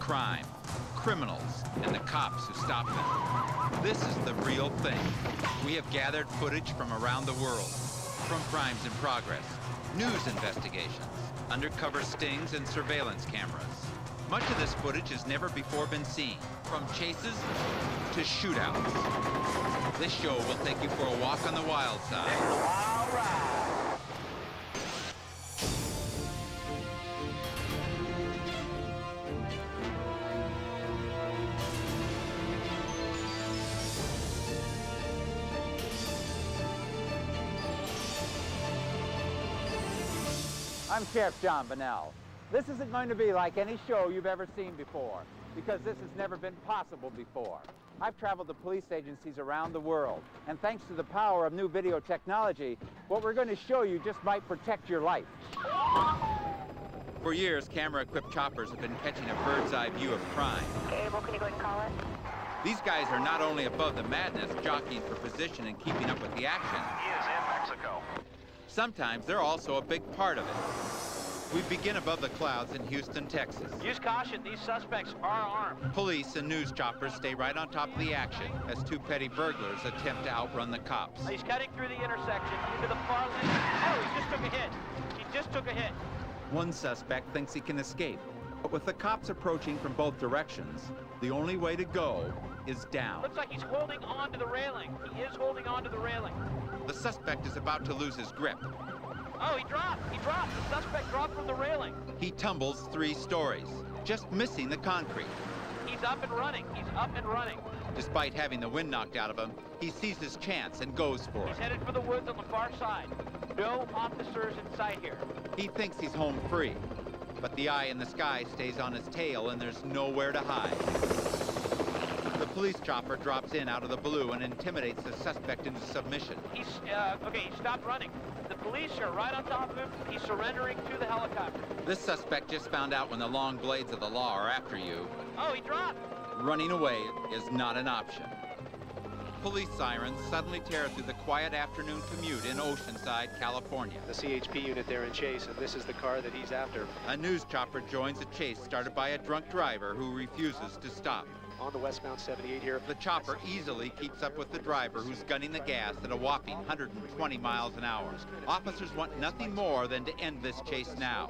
crime, criminals, and the cops who stop them. This is the real thing. We have gathered footage from around the world, from crimes in progress, news investigations, undercover stings, and surveillance cameras. Much of this footage has never before been seen, from chases to shootouts. This show will take you for a walk on the wild side. It's a wild ride. I'm Sheriff John Bunnell. This isn't going to be like any show you've ever seen before, because this has never been possible before. I've traveled to police agencies around the world, and thanks to the power of new video technology, what we're going to show you just might protect your life. For years, camera-equipped choppers have been catching a bird's-eye view of crime. Abel, can you go ahead and call it? These guys are not only above the madness, jockeying for position and keeping up with the action. He is in Mexico. Sometimes they're also a big part of it. We begin above the clouds in Houston, Texas. Use caution, these suspects are armed. Police and news choppers stay right on top of the action as two petty burglars attempt to outrun the cops. He's cutting through the intersection into the far lane. Oh, he just took a hit. He just took a hit. One suspect thinks he can escape, but with the cops approaching from both directions, the only way to go is down. Looks like he's holding on to the railing. He is holding on to the railing. The suspect is about to lose his grip. Oh, he dropped. He dropped. The suspect dropped from the railing. He tumbles 3 stories, just missing the concrete. He's up and running. He's up and running. Despite having the wind knocked out of him, he sees his chance and goes for He's it. headed for the woods on the far side. No officers in sight here. He thinks he's home free, but the eye in the sky stays on his tail and there's nowhere to hide. The police chopper drops in out of the blue and intimidates the suspect into submission. He's, okay, he stopped running. The police are right on top of him. He's surrendering to the helicopter. This suspect just found out when the long blades of the law are after you. Oh, he dropped. Running away is not an option. Police sirens suddenly tear through the quiet afternoon commute in Oceanside, California. The CHP unit there in chase, and this is the car that he's after. A news chopper joins a chase started by a drunk driver who refuses to stop. On the westbound 78 here. The chopper easily keeps up with the driver who's gunning the gas at a whopping 120 miles an hour. Officers want nothing more than to end this chase now.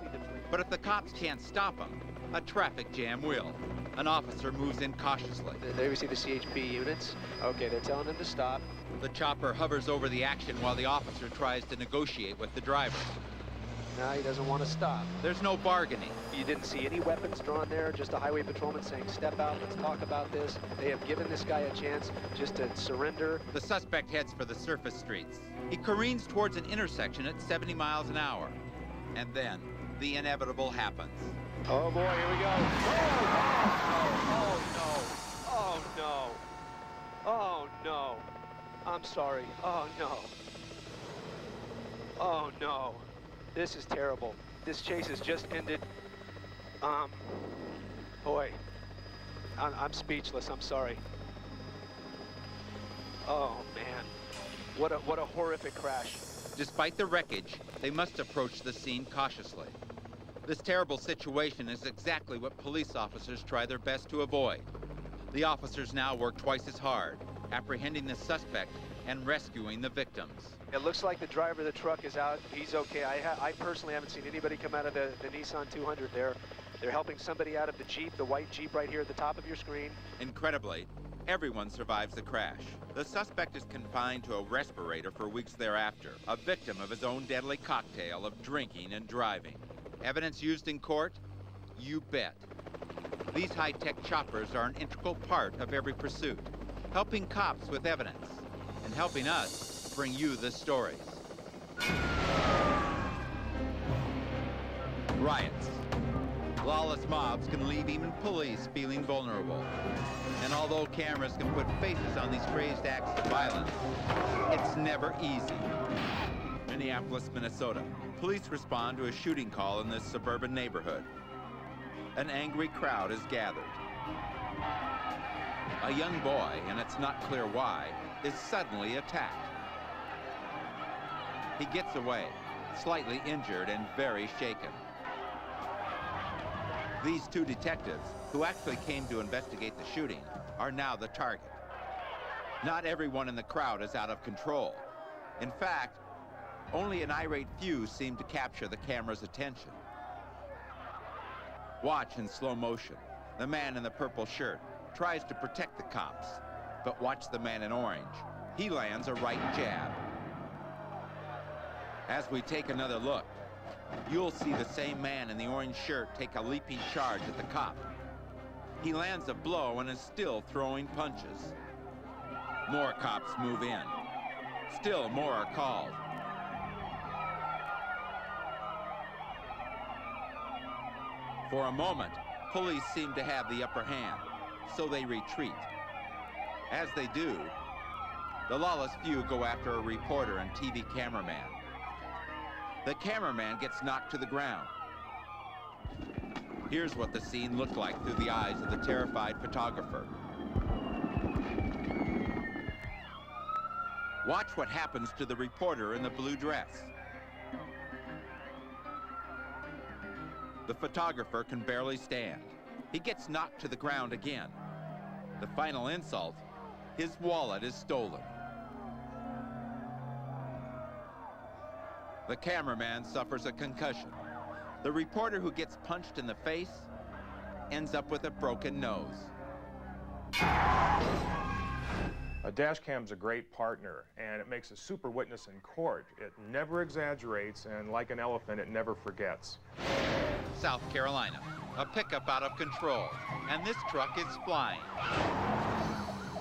But if the cops can't stop him, a traffic jam will. An officer moves in cautiously. There we see the CHP units. Okay, they're telling him to stop. The chopper hovers over the action while the officer tries to negotiate with the driver. No, he doesn't want to stop. There's no bargaining. You didn't see any weapons drawn there, just a highway patrolman saying, step out, let's talk about this. They have given this guy a chance just to surrender. The suspect heads for the surface streets. He careens towards an intersection at 70 miles an hour. And then, the inevitable happens. Oh boy, here we go. Oh no. Oh no. I'm sorry. Oh no. Oh no. This is terrible. This chase has just ended. Boy, I'm speechless. I'm sorry. Oh man, what a horrific crash. Despite the wreckage, they must approach the scene cautiously. This terrible situation is exactly what police officers try their best to avoid. The officers now work twice as hard, apprehending the suspect and rescuing the victims. It looks like the driver of the truck is out. He's okay. I personally haven't seen anybody come out of the Nissan 200 there. They're helping somebody out of the Jeep, the white Jeep right here at the top of your screen. Incredibly, everyone survives the crash. The suspect is confined to a respirator for weeks thereafter, a victim of his own deadly cocktail of drinking and driving. Evidence used in court? You bet. These high-tech choppers are an integral part of every pursuit, helping cops with evidence and helping us bring you the stories. Riots. Lawless mobs can leave even police feeling vulnerable. And although cameras can put faces on these crazed acts of violence, it's never easy. Minneapolis, Minnesota. Police respond to a shooting call in this suburban neighborhood. An angry crowd is gathered. A young boy, and it's not clear why, is suddenly attacked. He gets away, slightly injured and very shaken. These two detectives, who actually came to investigate the shooting, are now the target. Not everyone in the crowd is out of control. In fact, only an irate few seem to capture the camera's attention. Watch in slow motion. The man in the purple shirt tries to protect the cops, but watch the man in orange. He lands a right jab. As we take another look, you'll see the same man in the orange shirt take a leaping charge at the cop. He lands a blow and is still throwing punches. More cops move in. Still more are called. For a moment, police seem to have the upper hand, so they retreat. As they do, the lawless few go after a reporter and TV cameraman. The cameraman gets knocked to the ground. Here's what the scene looked like through the eyes of the terrified photographer. Watch what happens to the reporter in the blue dress. The photographer can barely stand. He gets knocked to the ground again. The final insult, his wallet is stolen. The cameraman suffers a concussion. The reporter who gets punched in the face ends up with a broken nose. A dash cam's a great partner, and it makes a super witness in court. It never exaggerates, and like an elephant, it never forgets. South Carolina, a pickup out of control, and this truck is flying.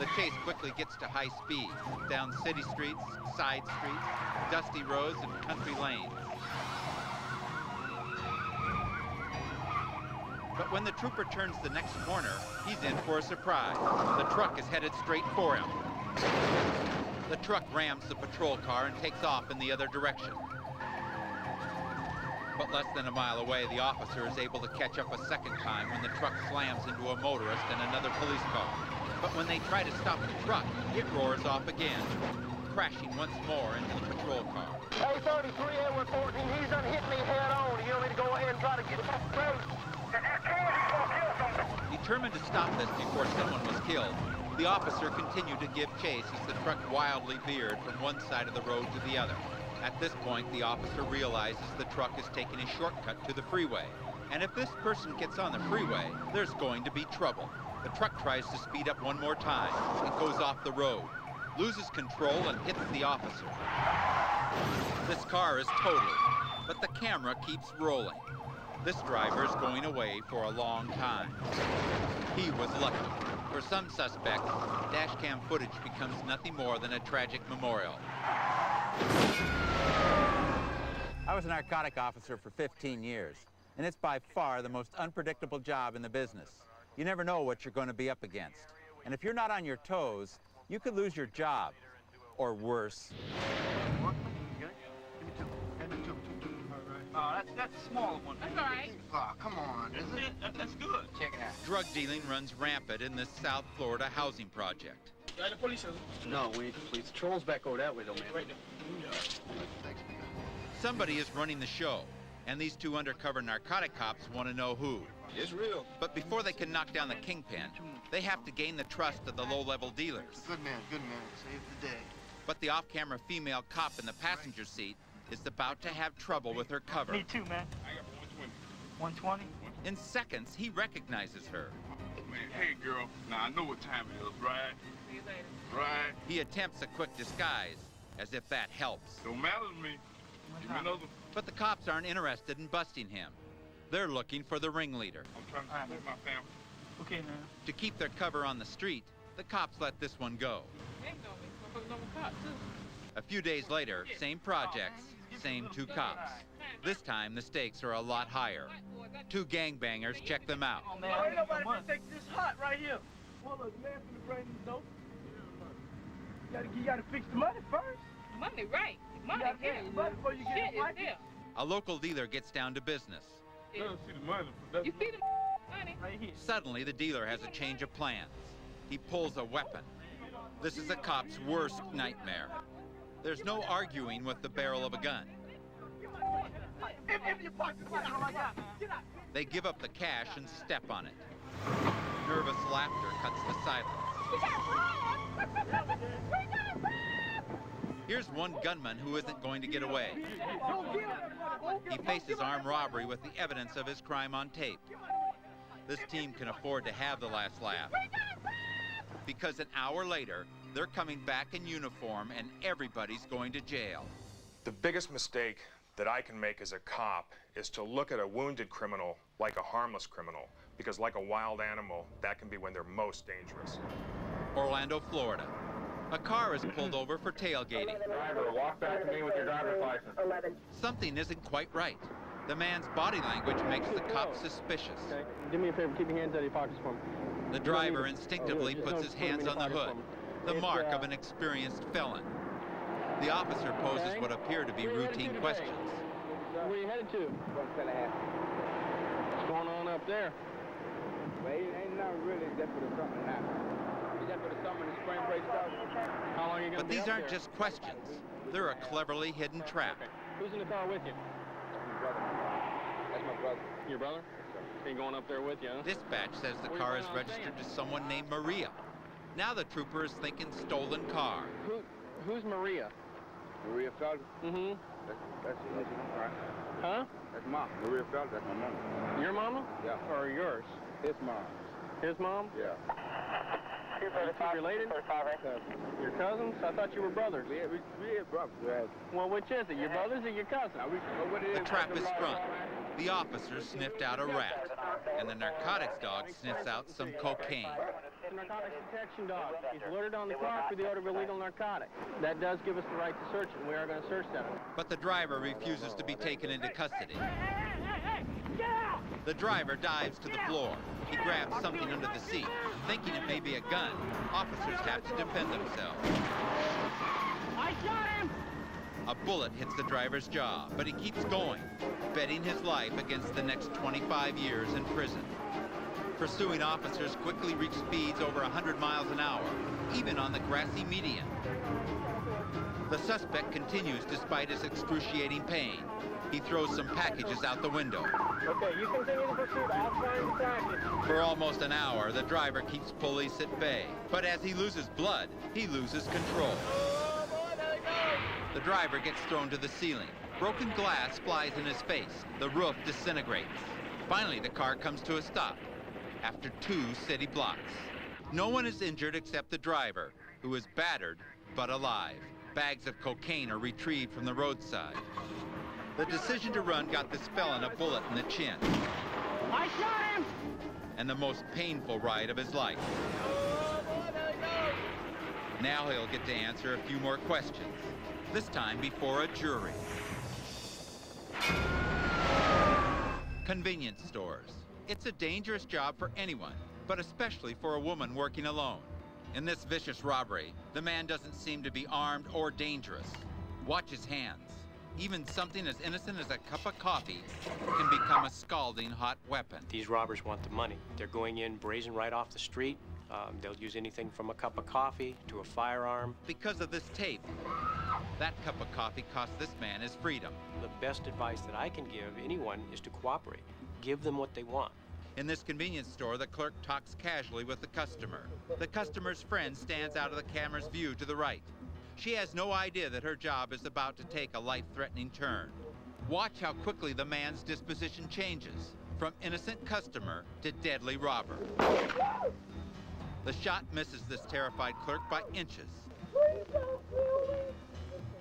The chase quickly gets to high speed, down city streets, side streets, dusty roads, and country lanes. But when the trooper turns the next corner, he's in for a surprise. The truck is headed straight for him. The truck rams the patrol car and takes off in the other direction. But less than a mile away, the officer is able to catch up a second time when the truck slams into a motorist and another police car. But when they try to stop the truck, it roars off again, crashing once more into the patrol car. Hey, 33 Edward 14, he's done hit me head on. You want me to go ahead and try to get him off the road? Determined to stop this before someone was killed, the officer continued to give chase as the truck wildly veered from one side of the road to the other. At this point, the officer realizes the truck is taking a shortcut to the freeway. And if this person gets on the freeway, there's going to be trouble. The truck tries to speed up one more time. It goes off the road, loses control, and hits the officer. This car is totaled, but the camera keeps rolling. This driver is going away for a long time. He was lucky. For some suspects, dashcam footage becomes nothing more than a tragic memorial. I was a narcotic officer for 15 years, and it's by far the most unpredictable job in the business. You never know what you're going to be up against. And if you're not on your toes, you could lose your job, or worse. That's a smaller one. That's all right. Oh, come on, is it? That's good. Check it out. Drug dealing runs rampant in this South Florida housing project. No, we need the police. The troll's back over that way, though, man. Somebody is running the show, and these two undercover narcotic cops want to know who. It's real. But before they can knock down the kingpin, they have to gain the trust of the low-level dealers. Good man, save the day. But the off-camera female cop in the passenger seat is about to have trouble with her cover. Me too, man. I got 120. 120? In seconds, he recognizes her. Man, hey, girl. Now, I know what time it is, right? See you later. Right? He attempts a quick disguise, as if that helps. Don't matter to me. Give me another. But the cops aren't interested in busting him. They're looking for the ringleader. I'm trying to support my family. Okay, man. To keep their cover on the street, the cops let this one go. They know me. I'm supposed to know the cops, too. A few days later, same projects, same two cops. This time, the stakes are a lot higher. Two gangbangers check them out. Oh, man, ain't nobody can take this hot right here. Hold up, man, finna bring this dope. You gotta fix the money first. Money, right. Money, You gotta fix the money before you Shit get is it. there. A local dealer gets down to business. Let us see the money. That's You see the money? Right here. Suddenly, the dealer has a change of plans. He pulls a weapon. This is a cop's worst nightmare. There's no arguing with the barrel of a gun. Empty your pockets. Get out. Get out. They give up the cash and step on it. Nervous laughter cuts the silence. We gotta run! We gotta run! Here's one gunman who isn't going to get away. He faces armed robbery with the evidence of his crime on tape. This team can afford to have the last laugh, because an hour later, they're coming back in uniform and everybody's going to jail. The biggest mistake that I can make as a cop is to look at a wounded criminal like a harmless criminal, because like a wild animal, that can be when they're most dangerous. Orlando, Florida. A car is pulled over for tailgating. Driver, walk back to me with your driver's license. 11. Something isn't quite right. The man's body language makes the cops suspicious. Okay. Do me a favor, keep your hands out of your pockets for me. The driver instinctively puts his hands on the hood, the mark of an experienced felon. The officer poses what appear to be routine questions. Where are you headed to? What's gonna happen? What's going on up there? Well, it ain't nothing really except for the summer now. Except for the summer and the spring break starts. How long are you going to But be these up aren't there? just questions. They're a cleverly hidden trap. Okay. Who's in the car with you? That's my brother. Your brother? He going up there with you, huh? Dispatch says the What are you car is planning on registered to saying? someone named Maria. Now the trooper is thinking stolen car. Who's Maria? Maria Felder. Mm-hmm. That's right. Huh? That's mom. Maria Felder, that's my mom. Your mama? Yeah. Or yours? His mom. His mom? Yeah. Are you two related? Your cousins? I thought you were brothers. We are brothers. Well, which is it? Your brothers or your cousins? Now, we know what it The is. trap is sprung. The officer sniffed out a rat, and the narcotics dog sniffs out some cocaine. It's a narcotics detection dog. He's alerted on the car for the odor of illegal narcotics. That does give us the right to search it, and we are going to search that. But the driver refuses to be taken into custody. Hey, get out! The driver dives to the floor. He grabs something under the seat. Thinking it may be a gun, officers have to defend themselves. I shot him! A bullet hits the driver's jaw, but he keeps going, betting his life against the next 25 years in prison. Pursuing officers quickly reach speeds over 100 miles an hour, even on the grassy median. The suspect continues despite his excruciating pain. He throws some packages out the window. Okay, you continue the pursuit. I'll find the package. For almost an hour, the driver keeps police at bay. But as he loses blood, he loses control. Oh, boy, there he goes! The driver gets thrown to the ceiling. Broken glass flies in his face. The roof disintegrates. Finally, the car comes to a stop after 2 city blocks. No one is injured except the driver, who is battered but alive. Bags of cocaine are retrieved from the roadside. The decision to run got this felon a bullet in the chin, I shot him! and the most painful ride of his life. Oh, boy, there he goes! Now he'll get to answer a few more questions, this time before a jury. Convenience stores. It's a dangerous job for anyone, but especially for a woman working alone. In this vicious robbery, the man doesn't seem to be armed or dangerous. Watch his hands. Even something as innocent as a cup of coffee can become a scalding hot weapon. These robbers want the money. They're going in brazen right off the street. They'll use anything from a cup of coffee to a firearm. Because of this tape, that cup of coffee cost this man his freedom. The best advice that I can give anyone is to cooperate. Give them what they want. In this convenience store, the clerk talks casually with the customer. The customer's friend stands out of the camera's view to the right. She has no idea that her job is about to take a life-threatening turn. Watch how quickly the man's disposition changes, from innocent customer to deadly robber. The shot misses this terrified clerk by inches.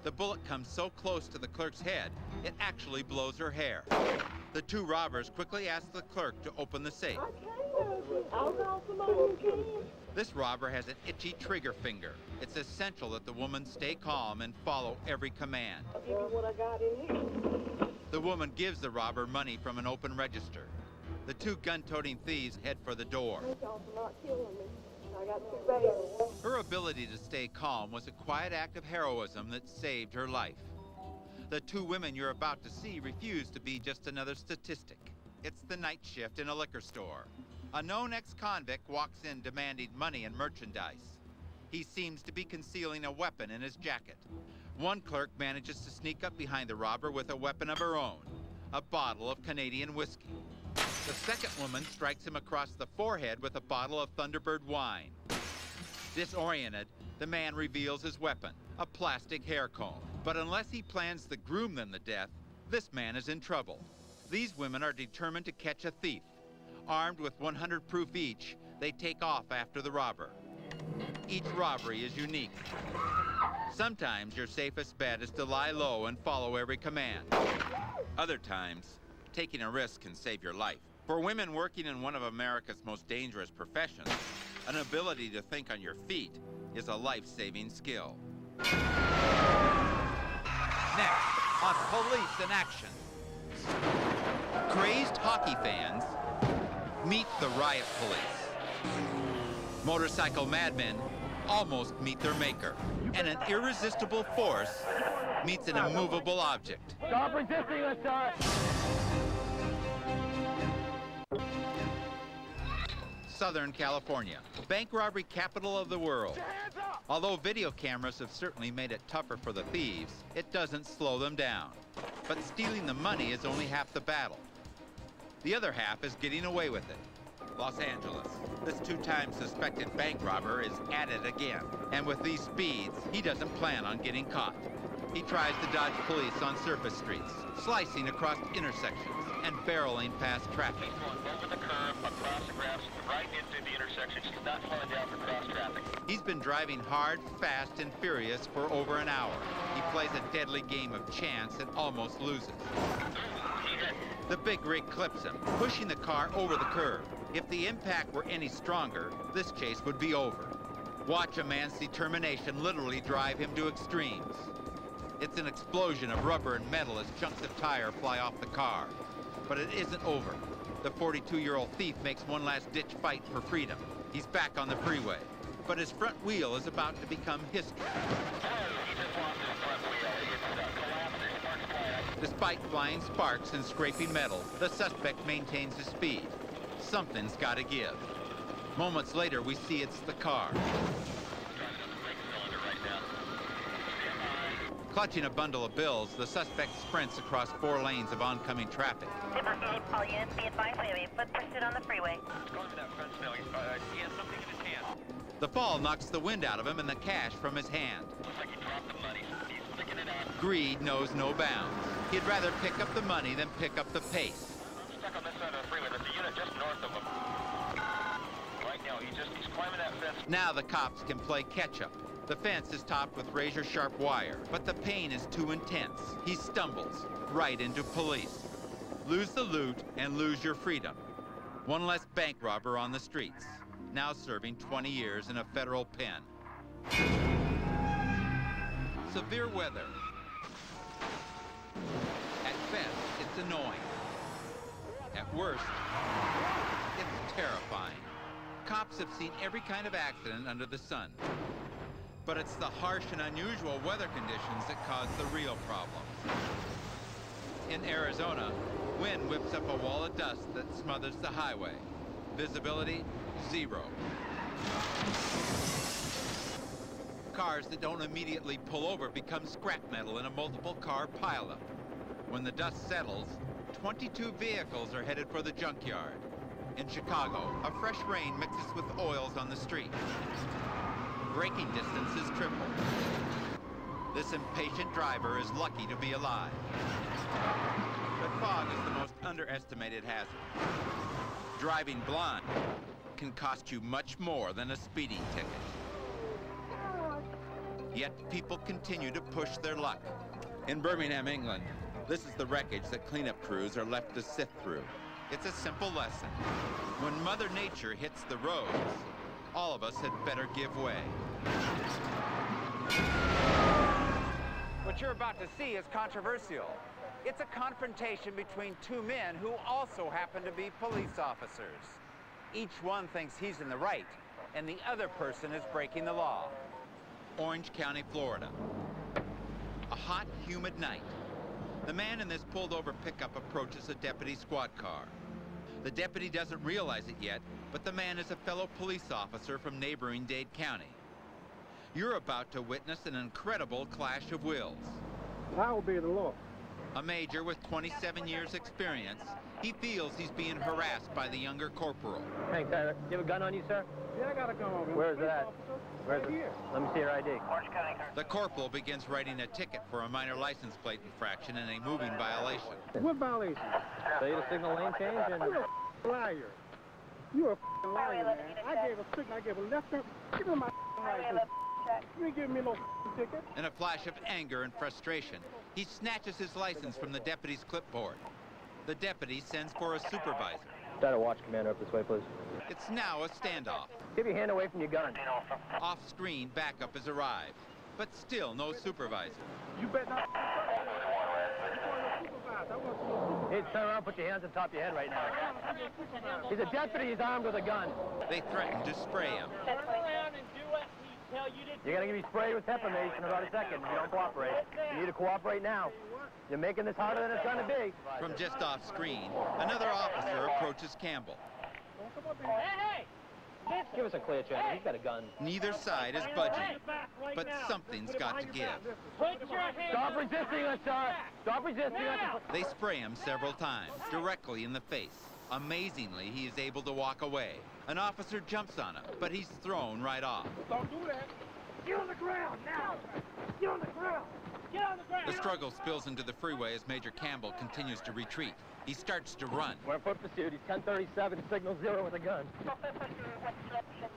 The bullet comes so close to the clerk's head, it actually blows her hair. The 2 robbers quickly ask the clerk to open the safe. This robber has an itchy trigger finger. It's essential that the woman stay calm and follow every command. I'll give you what I got in here. The woman gives the robber money from an open register. The 2 gun-toting thieves head for the door. Thank y'all for not killing me. I got 2 babies. Her ability to stay calm was a quiet act of heroism that saved her life. The 2 women you're about to see refuse to be just another statistic. It's the night shift in a liquor store. A known ex-convict walks in demanding money and merchandise. He seems to be concealing a weapon in his jacket. One clerk manages to sneak up behind the robber with a weapon of her own. a bottle of Canadian whiskey. The second woman strikes him across the forehead with a bottle of Thunderbird wine. Disoriented, the man reveals his weapon, a plastic hair comb. But unless he plans to groom them to death, this man is in trouble. These women are determined to catch a thief. Armed with 100 proof each, they take off after the robber. Each robbery is unique. Sometimes your safest bet is to lie low and follow every command. Other times, taking a risk can save your life. For women working in one of America's most dangerous professions, an ability to think on your feet is a life-saving skill. Next, on Police in Action. Crazed hockey fans meet the riot police. Motorcycle madmen almost meet their maker. And an irresistible force meets an immovable object. Stop resisting us, sir! Southern California, bank robbery capital of the world. Although video cameras have certainly made it tougher for the thieves, it doesn't slow them down. But stealing the money is only half the battle. The other half is getting away with it. Los Angeles. This two-time suspected bank robber is at it again. And with these speeds, he doesn't plan on getting caught. He tries to dodge police on surface streets, slicing across intersections, and barreling past traffic. He's going over the curb, across the grass, right into the intersection. He's not slowing down for cross traffic. He's been driving hard, fast, and furious for over an hour. He plays a deadly game of chance and almost loses. The big rig clips him, pushing the car over the curb. If the impact were any stronger, this chase would be over. Watch a man's determination literally drive him to extremes. It's an explosion of rubber and metal as chunks of tire fly off the car. But it isn't over. The 42-year-old thief makes one last-ditch fight for freedom. He's back on the freeway, but his front wheel is about to become history. Despite flying sparks and scraping metal, the suspect maintains his speed. Something's got to give. Moments later, we see it's the car. Clutching a bundle of bills, the suspect sprints across 4 lanes of oncoming traffic. Zipper 8, all units be advised we have a foot pursuit on the freeway. Going to that fence now. He has something in his hand. The fall knocks the wind out of him and the cash from his hand. Looks like he dropped the money. He's sticking it out. Greed knows no bounds. He'd rather pick up the money than pick up the pace. I'm stuck on this side of the freeway. There's a unit just north of him. Right now, he's climbing that fence. Now the cops can play catch-up. The fence is topped with razor-sharp wire, but the pain is too intense. He stumbles right into police. Lose the loot and lose your freedom. One less bank robber on the streets, now serving 20 years in a federal pen. Severe weather. At best, it's annoying. At worst, it's terrifying. Cops have seen every kind of accident under the sun. But it's the harsh and unusual weather conditions that cause the real problems. In Arizona, wind whips up a wall of dust that smothers the highway. Visibility, 0. Cars that don't immediately pull over become scrap metal in a multiple car pileup. When the dust settles, 22 vehicles are headed for the junkyard. In Chicago, a fresh rain mixes with oils on the street. Braking distance is triple. This impatient driver is lucky to be alive. But fog is the most underestimated hazard. Driving blind can cost you much more than a speeding ticket. Yet people continue to push their luck. In Birmingham, England, this is the wreckage that cleanup crews are left to sift through. It's a simple lesson. When Mother Nature hits the roads, all of us had better give way. What you're about to see is controversial. It's a confrontation between 2 men who also happen to be police officers. Each one thinks he's in the right, and the other person is breaking the law. Orange County, Florida. A hot, humid night. The man in this pulled-over pickup approaches a deputy squad car. The deputy doesn't realize it yet, but the man is a fellow police officer from neighboring Dade County. You're about to witness an incredible clash of wills. I will be the law. A major with 27 years experience, he feels he's being harassed by the younger corporal. Hey, Tyler, you have a gun on you, sir? Yeah, I got a gun on me. Where's that? Where's it? Here. Let me see your ID. The corporal begins writing a ticket for a minor license plate infraction and a moving violation. What violation? Failure to signal lane change and... You're a liar. You're a liar, man. I gave a signal. I gave a left turn. Give me my license. You ain't giving me no ticket. In a flash of anger and frustration, he snatches his license from the deputy's clipboard. The deputy sends for a supervisor. Start a watch commander up this way, please. It's now a standoff. Keep your hand away from your gun. Off-screen, backup has arrived, but still no supervisor. You bet not. Hey, turn around, put your hands on top of your head right now. He's a deputy, he's armed with a gun. They threaten to spray him. Turn around and do what we tell you to do. You're gonna be sprayed with pepper mace in about a second if you don't cooperate. You need to cooperate now. You're making this harder than it's gonna be. From just off-screen, another officer approaches Campbell. Hey! Give us a clear channel. He's got a gun. Neither side is budging, but something's got to give. Stop resisting us, sir! Stop resisting us! They spray him several times, directly in the face. Amazingly, he is able to walk away. An officer jumps on him, but he's thrown right off. Don't do that. Get on the ground now. Get on the ground. Get on the ground. The struggle spills into the freeway as Major Campbell continues to retreat. He starts to run. We're in foot pursuit. He's 1037, signal 0 with a gun.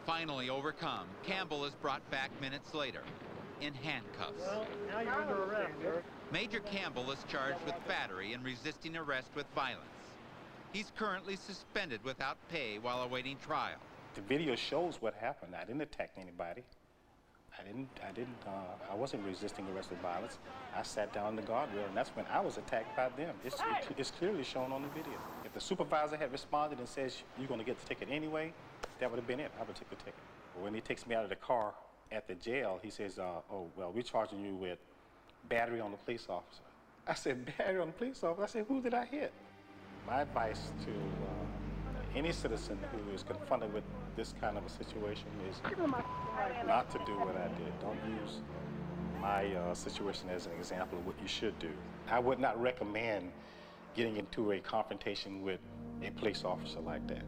Finally overcome, Campbell is brought back minutes later in handcuffs. Well, now you're under arrest, sir. Major Campbell is charged with battery and resisting arrest with violence. He's currently suspended without pay while awaiting trial. The video shows what happened. I didn't attack anybody. I wasn't resisting arrest with violence. I sat down in the guardrail, and that's when I was attacked by them. It's clearly shown on the video. If the supervisor had responded and says, you're going to get the ticket anyway, that would have been it. I would take the ticket. But when he takes me out of the car at the jail, he says, oh, well, we're charging you with battery on the police officer. I said, battery on the police officer? I said, who did I hit? My advice to any citizen who is confronted with this kind of a situation is not to do what I did. Don't use my situation as an example of what you should do. I would not recommend getting into a confrontation with a police officer like that.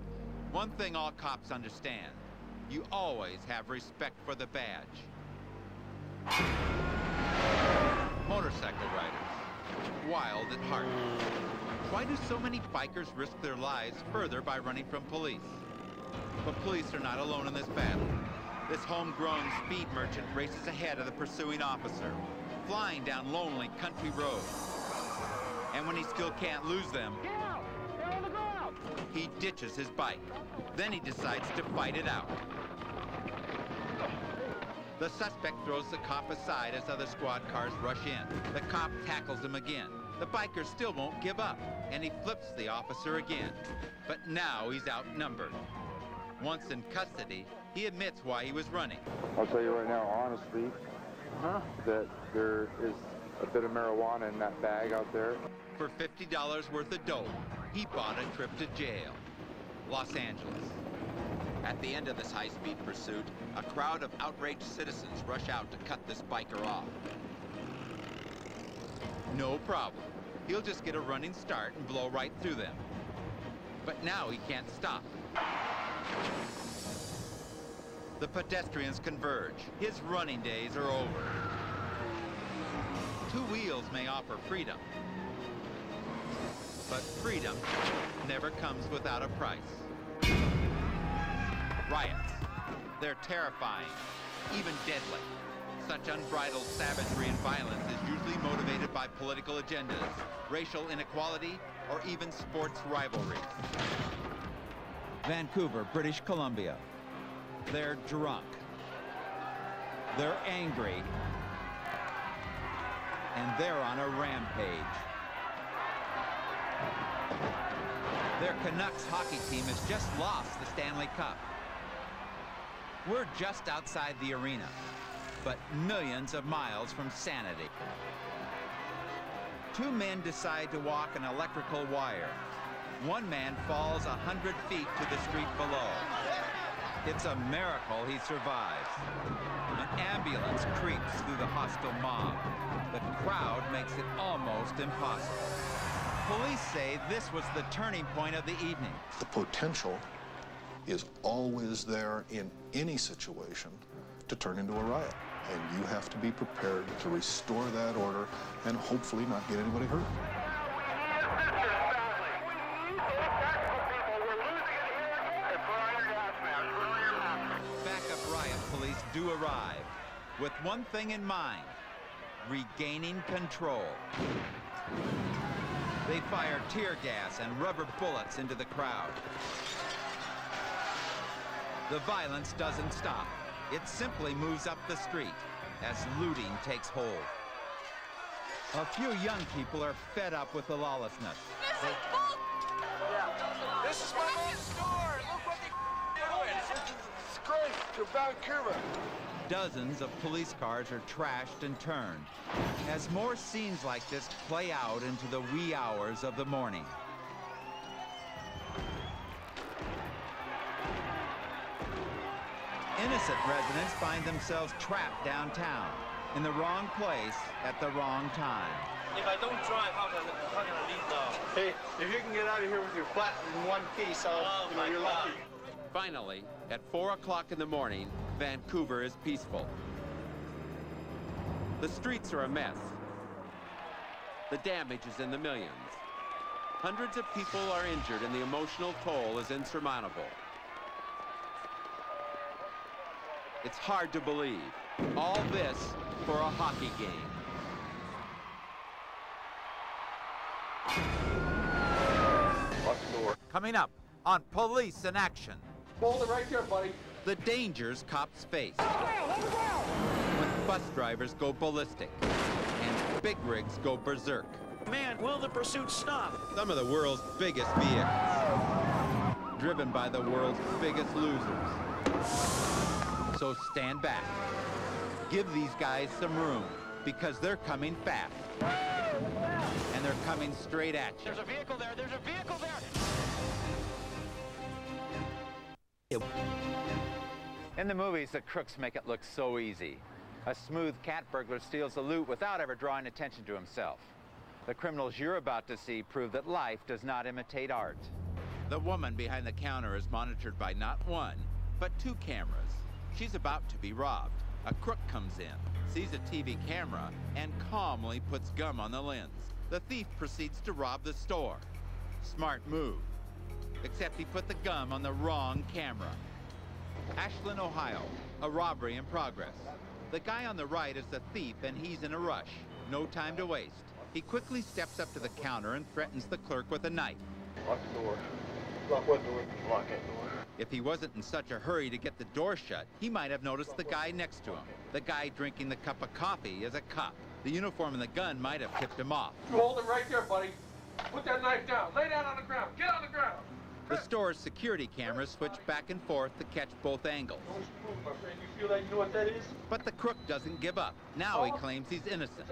One thing all cops understand, you always have respect for the badge. Motorcycle riders, wild at heart. Why do so many bikers risk their lives further by running from police? But police are not alone in this battle. This homegrown speed merchant races ahead of the pursuing officer, flying down lonely country roads. And when he still can't lose them, Get out! They're on the ground! he ditches his bike. Then he decides to fight it out. The suspect throws the cop aside as other squad cars rush in. The cop tackles him again. The biker still won't give up, and he flips the officer again. But now he's outnumbered. Once in custody, he admits why he was running. I'll tell you right now, honestly, that there is a bit of marijuana in that bag out there. For $50 worth of dope, he bought a trip to jail. Los Angeles. At the end of this high-speed pursuit, a crowd of outraged citizens rush out to cut this biker off. No problem. He'll just get a running start and blow right through them. But now he can't stop. The pedestrians converge. His running days are over. Two wheels may offer freedom, but freedom never comes without a price. Riots. They're terrifying, even deadly. Such unbridled savagery and violence is usually motivated by political agendas, racial inequality, or even sports rivalries. Vancouver, British Columbia. They're drunk. They're angry. And they're on a rampage. Their Canucks hockey team has just lost the Stanley Cup. We're just outside the arena, but millions of miles from sanity. Two men decide to walk an electrical wire. One man falls 100 feet to the street below. It's a miracle he survives. An ambulance creeps through the hostile mob. The crowd makes it almost impossible. Police say this was the turning point of the evening. The potential is always there in any situation to turn into a riot. And you have to be prepared to restore that order and hopefully not get anybody hurt. Backup riot police do arrive with one thing in mind: regaining control. They fire tear gas and rubber bullets into the crowd. The violence doesn't stop. It simply moves up the street as looting takes hold. A few young people are fed up with the lawlessness. This is my own store. Look what they're doing. This is a disgrace to Vancouver. Dozens of police cars are trashed and turned as more scenes like this play out into the wee hours of the morning. Innocent residents find themselves trapped downtown, in the wrong place at the wrong time. If I don't drive, how can I leave now? Hey, if you can get out of here with your flat in one piece, you're lucky. Finally, at 4 o'clock in the morning, Vancouver is peaceful. The streets are a mess. The damage is in the millions. Hundreds of people are injured and the emotional toll is insurmountable. It's hard to believe. All this for a hockey game. Coming up on Police in Action. Hold it right there, buddy. The dangers cops face. When bus drivers go ballistic and big rigs go berserk. Man, will the pursuit stop? Some of the world's biggest vehicles, driven by the world's biggest losers. So stand back. Give these guys some room, because they're coming fast. And they're coming straight at you. There's a vehicle there. There's a vehicle there. In the movies, the crooks make it look so easy. A smooth cat burglar steals the loot without ever drawing attention to himself. The criminals you're about to see prove that life does not imitate art. The woman behind the counter is monitored by not one, but 2 cameras. She's about to be robbed. A crook comes in, sees a TV camera, and calmly puts gum on the lens. The thief proceeds to rob the store. Smart move. Except he put the gum on the wrong camera. Ashland, Ohio, a robbery in progress. The guy on the right is the thief and he's in a rush. No time to waste. He quickly steps up to the counter and threatens the clerk with a knife. Lock the door. Lock what door? Lock that door. If he wasn't in such a hurry to get the door shut, he might have noticed the guy next to him. The guy drinking the cup of coffee is a cop. The uniform and the gun might have tipped him off. You hold it right there, buddy. Put that knife down. Lay down on the ground. Get on the ground. The store's security cameras switch back and forth to catch both angles. Don't move, my friend. You feel like you know what that is? But the crook doesn't give up. Now he claims he's innocent.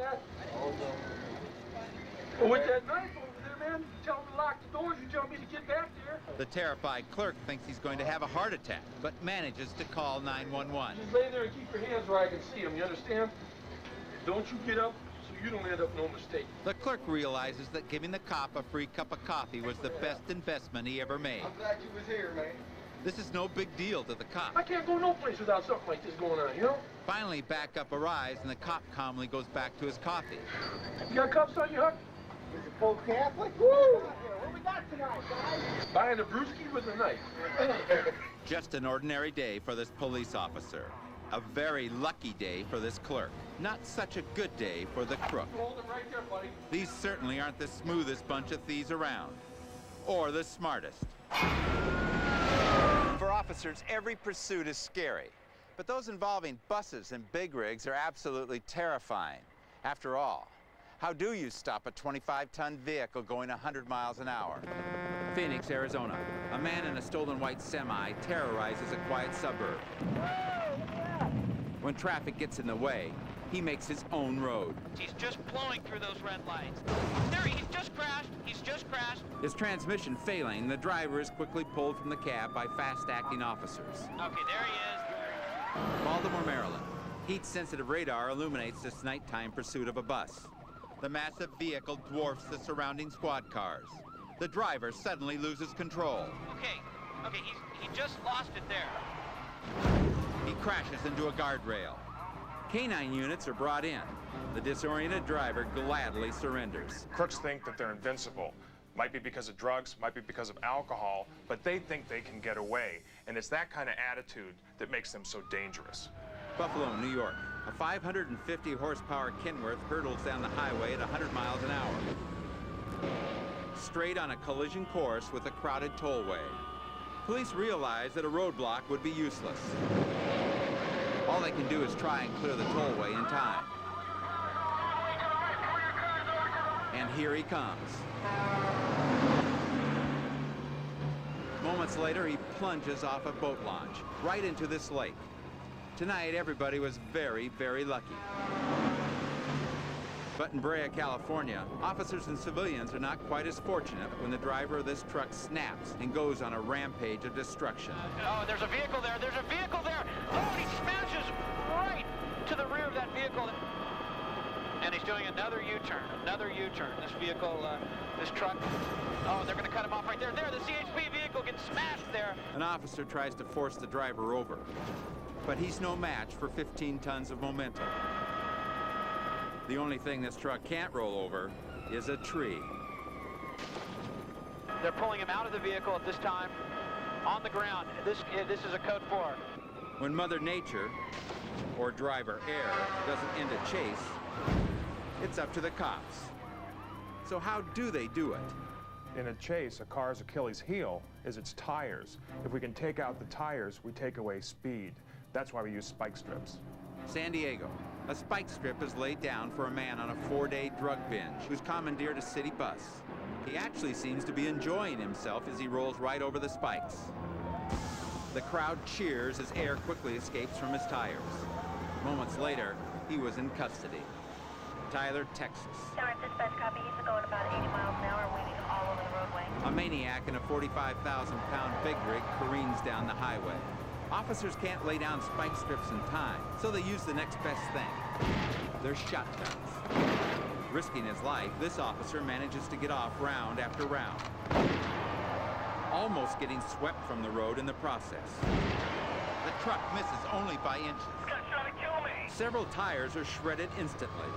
Well, with that knife over there, man, you tell him to lock the doors. You tell me to get back there. The terrified clerk thinks he's going to have a heart attack, but manages to call 911. Just lay there and keep your hands where I can see them, you understand? Don't you get up so you don't end up no mistake. The clerk realizes that giving the cop a free cup of coffee was the best investment he ever made. I'm glad you was here, man. This is no big deal to the cop. I can't go no place without something like this going on, you know? Finally, backup arrives and the cop calmly goes back to his coffee. You got cuffs on you, Huck? Is it full Catholic? Woo! What we got tonight, guys? Buying a brewski with a knife. Just an ordinary day for this police officer. A very lucky day for this clerk. Not such a good day for the crook. Hold it right there, buddy. These certainly aren't the smoothest bunch of thieves around. Or the smartest. For officers, every pursuit is scary. But those involving buses and big rigs are absolutely terrifying. After all, how do you stop a 25-ton vehicle going 100 miles an hour? Phoenix, Arizona. A man in a stolen white semi terrorizes a quiet suburb. When traffic gets in the way, he makes his own road. He's just blowing through those red lights. There, he's just crashed. He's just crashed. His transmission failing, the driver is quickly pulled from the cab by fast-acting officers. Okay, there he is. Baltimore, Maryland. Heat-sensitive radar illuminates this nighttime pursuit of a bus. The massive vehicle dwarfs the surrounding squad cars. The driver suddenly loses control. Okay, he just lost it there. He crashes into a guardrail. Canine units are brought in. The disoriented driver gladly surrenders. Crooks think that they're invincible. Might be because of drugs, might be because of alcohol, but they think they can get away. And it's that kind of attitude that makes them so dangerous. Buffalo, New York. A 550 horsepower Kenworth hurtles down the highway at 100 miles an hour. Straight on a collision course with a crowded tollway. Police realize that a roadblock would be useless. All they can do is try and clear the tollway in time. And here he comes. Moments later, he plunges off a boat launch, right into this lake. Tonight, everybody was very, very lucky. But in Brea, California, officers and civilians are not quite as fortunate when the driver of this truck snaps and goes on a rampage of destruction. Oh, there's a vehicle there. There's a vehicle there. Oh, and he smashes right to the rear of that vehicle. And he's doing another U-turn, This vehicle, this truck, oh, they're going to cut him off right there. There, the CHP vehicle gets smashed there. An officer tries to force the driver over, but he's no match for 15 tons of momentum. The only thing this truck can't roll over is a tree. They're pulling him out of the vehicle at this time, on the ground. This is a code 4. When Mother Nature, or driver error, doesn't end a chase, it's up to the cops. So how do they do it? In a chase, a car's Achilles heel is its tires. If we can take out the tires, we take away speed. That's why we use spike strips. San Diego. A spike strip is laid down for a man on a 4-day drug binge who's commandeered a city bus. He actually seems to be enjoying himself as he rolls right over the spikes. The crowd cheers as air quickly escapes from his tires. Moments later, he was in custody. Tyler, Texas. Tower dispatch copy. He's going about 80 miles an hour, waiting all over the roadway. A maniac in a 45,000-pound big rig careens down the highway. Officers can't lay down spike strips in time, so they use the next best thing. Their shotguns. Risking his life, this officer manages to get off round after round, almost getting swept from the road in the process. The truck misses only by inches. He's gonna try to kill me. Several tires are shredded instantly.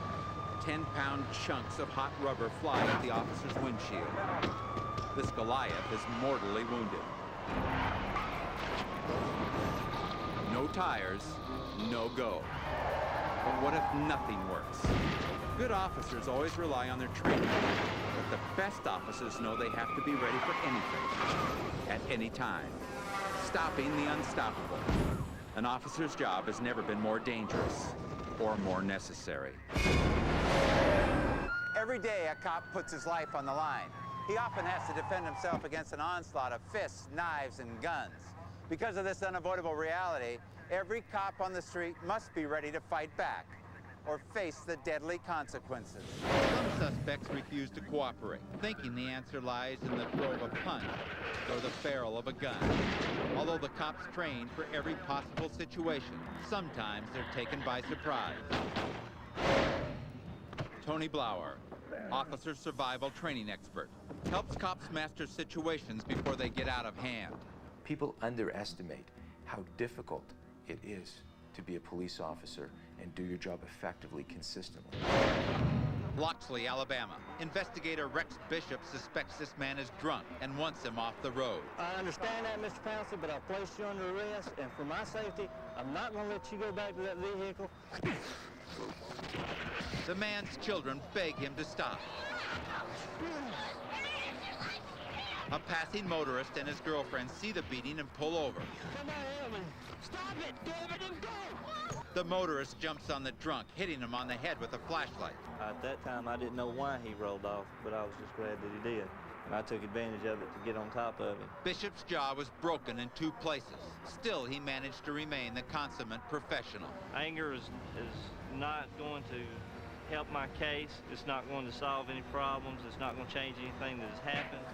10-pound chunks of hot rubber fly at the officer's windshield. This Goliath is mortally wounded. No tires, no go. But what if nothing works? Good officers always rely on their training, but the best officers know they have to be ready for anything, at any time. Stopping the unstoppable. An officer's job has never been more dangerous or more necessary. Every day, a cop puts his life on the line. He often has to defend himself against an onslaught of fists, knives, and guns. Because of this unavoidable reality, every cop on the street must be ready to fight back or face the deadly consequences. Some suspects refuse to cooperate, thinking the answer lies in the throw of a punch or the barrel of a gun. Although the cops train for every possible situation, sometimes they're taken by surprise. Tony Blauer, officer survival training expert, helps cops master situations before they get out of hand. People underestimate how difficult it is to be a police officer and do your job effectively, consistently. Loxley, Alabama. Investigator Rex Bishop suspects this man is drunk and wants him off the road. I understand that, Mr. Pouncey, but I'll place you under arrest, and for my safety, I'm not going to let you go back to that vehicle. The man's children beg him to stop. A passing motorist and his girlfriend see the beating and pull over. Somebody help me. Stop it, David, and go! The motorist jumps on the drunk, hitting him on the head with a flashlight. At that time, I didn't know why he rolled off, but I was just glad that he did. and I took advantage of it to get on top of him. Bishop's jaw was broken in 2 places. Still, he managed to remain the consummate professional. Anger is not going to help my case. It's not going to solve any problems. It's not going to change anything that has happened.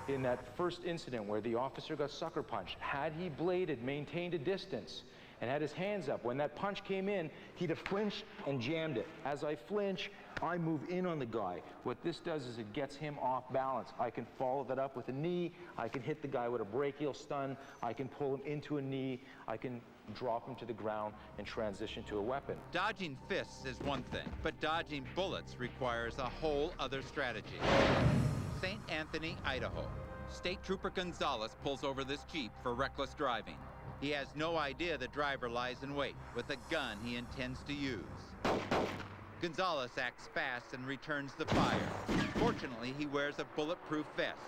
In that first incident where the officer got sucker punched, had he bladed, maintained a distance, and had his hands up, when that punch came in, he'd have flinched and jammed it. As I flinch, I move in on the guy. What this does is it gets him off balance. I can follow that up with a knee. I can hit the guy with a brachial stun. I can pull him into a knee. I can drop him to the ground and transition to a weapon. Dodging fists is one thing, but dodging bullets requires a whole other strategy. St. Anthony, Idaho. State Trooper Gonzalez pulls over this Jeep for reckless driving. He has no idea the driver lies in wait with a gun he intends to use. Gonzalez acts fast and returns the fire. Fortunately, he wears a bulletproof vest,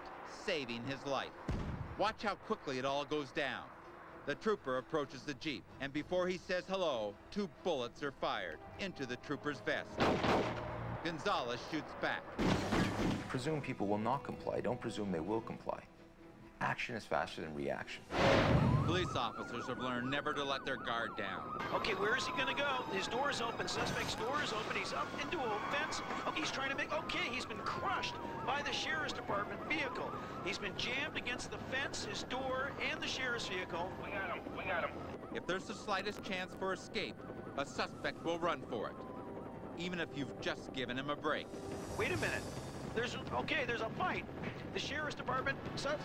saving his life. Watch how quickly it all goes down. The trooper approaches the Jeep, and before he says hello, 2 bullets are fired into the trooper's vest. Gonzalez shoots back. Presume people will not comply. Don't presume they will comply. Action is faster than reaction. Police officers have learned never to let their guard down. Okay, where is he gonna go? His door is open. Suspect's door is open. He's up into a fence. Okay, he's trying to make... Okay, he's been crushed by the sheriff's department vehicle. He's been jammed against the fence, his door, and the sheriff's vehicle. We got him. We got him. If there's the slightest chance for escape, a suspect will run for it, even if you've just given him a break. Wait a minute. There's a fight. The sheriff's department,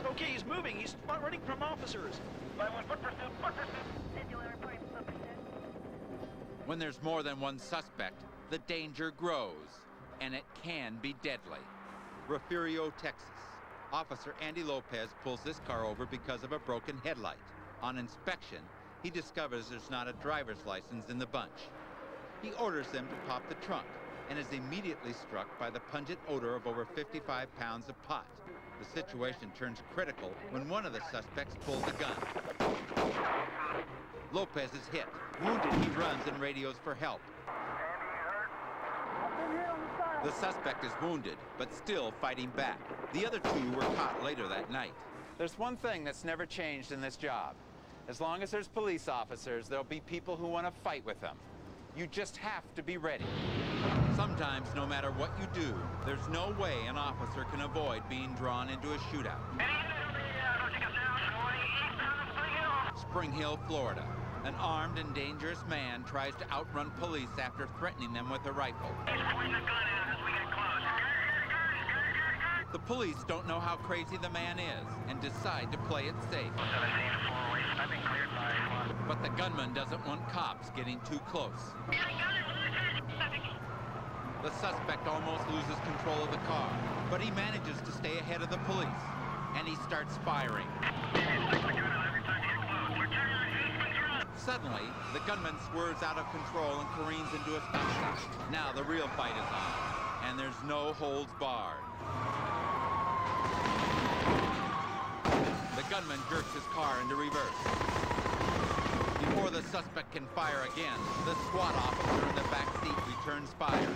okay, he's moving. He's running from officers. When there's more than one suspect, the danger grows, and it can be deadly. Refugio, Texas. Officer Andy Lopez pulls this car over because of a broken headlight. On inspection, he discovers there's not a driver's license in the bunch. He orders them to pop the trunk, and is immediately struck by the pungent odor of over 55 pounds of pot. The situation turns critical when one of the suspects pulls a gun. Lopez is hit. Wounded, he runs and radios for help. The suspect is wounded, but still fighting back. The other 2 were caught later that night. There's one thing that's never changed in this job. As long as there's police officers, there'll be people who want to fight with them. You just have to be ready. Sometimes, no matter what you do, there's no way an officer can avoid being drawn into a shootout. Spring Hill, Florida. An armed and dangerous man tries to outrun police after threatening them with a rifle. The police don't know how crazy the man is and decide to play it safe. But the gunman doesn't want cops getting too close. The suspect almost loses control of the car, but he manages to stay ahead of the police, and he starts firing. Suddenly, the gunman swerves out of control and careens into a stop sign. Now the real fight is on, and there's no holds barred. The gunman jerks his car into reverse. Before the suspect can fire again, the SWAT officer in the back seat returns fire.